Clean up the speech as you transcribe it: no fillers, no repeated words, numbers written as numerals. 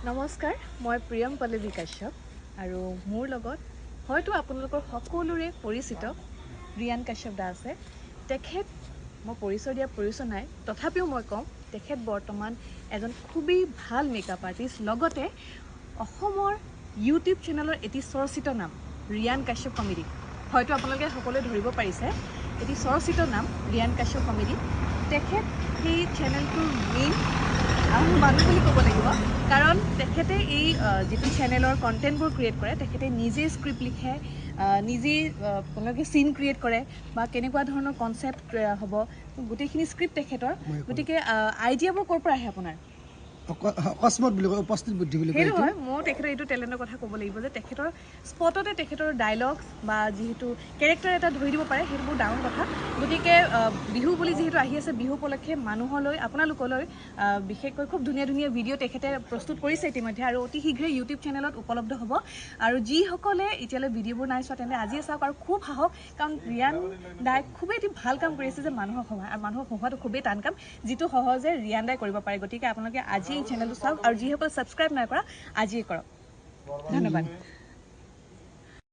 নমস্কাৰ মই প্ৰিয়ম পল্লৱী কাশ্যপ আৰু মোৰ লগত হয়তো আপোনালোকৰ সকলোৰে পৰিচিত ৰিয়ান কাশ্যপ দা আছে তেখেত মই পৰিচয় দিয়া প্ৰয়োজন নাই তথাপিও মই কম তেখেত বৰ্তমান এজন খুবেই ভাল মেকআপ আৰ্টিষ্ট লগতে অসমৰ ইউটিউব চেনেলৰ এটি চৰ্চিত নাম ৰিয়ান কাশ্যপ কমেডি হয়তো আপোনালোকে সকলোৱে ধৰিব পাৰিছে এটি চৰ্চিত নাম ৰিয়ান কাশ্যপ কমেডি তেখেত সেই চেনেলটোৰ মেইন মানুহ বুলি ক'ব লাগিব কাৰণ তেখেতে এই যেটো চেনেলৰ কন্টেন্টবোৰ ক্ৰিয়েট কৰে তেখেতে নিজে স্ক্ৰিপ্ট লিখে নিজে আপোনালোকে সিন ক্ৰিয়েট কৰে বা কেনেকুৱা ধৰণৰ কনসেপ্ট হ'ব গোটেইখিনি স্ক্ৰিপ্ট তেখেতৰ গতিকে আইডিয়াবোৰ ক'ৰ পৰা আহে আপোনাৰ অকস্মাত বুলি কয় উপস্থিত বুদ্ধি বুলি কয় সেইটো হয় মই তেখেতৰ এইটো টেলেণ্টৰ কথা ক'ব লাগিব যে তেখেতৰ স্পটতে তেখেতৰ ডায়লগছ বা যিহেতু কেৰেক্টাৰ এটা ধৰি দিব পাৰে সেইটো বহুত ডাঙৰ কথা গতিকে বিহু বুলি যিহেতু আহি আছে বিহু উপলক্ষে মানুহলৈ আপোনালোকলৈ বিশেষকৈ খুব ধুনীয়া ধুনীয়া ভিডিঅ' তেখেতে প্ৰস্তুত কৰিছে ইতিমধ্যে আৰু অতি শীঘ্ৰে ইউটিউব চেনেলত উপলব্ধ হ'ব আৰু যিসকলে এতিয়ালৈ ভিডিঅ'বোৰ নাই চোৱা তেন্তে আজিয়ে চাওক আৰু খুব সাহস কাৰণ ৰিয়ান দাই খুবেই এটি ভাল কাম কৰিছে যে মানুহক হহোৱা আৰু মানুহক হহোৱাটো খুবেই টান কাম যিটো সহজে ৰিয়ান দাই কৰিব পাৰে গতিকে আপোনালোকে আজি এই চেনেলটো চাওক আৰু যিসকল সাবস্ক্ৰাইব নাই কৰা আজিয়ে কৰক ধন্যবাদ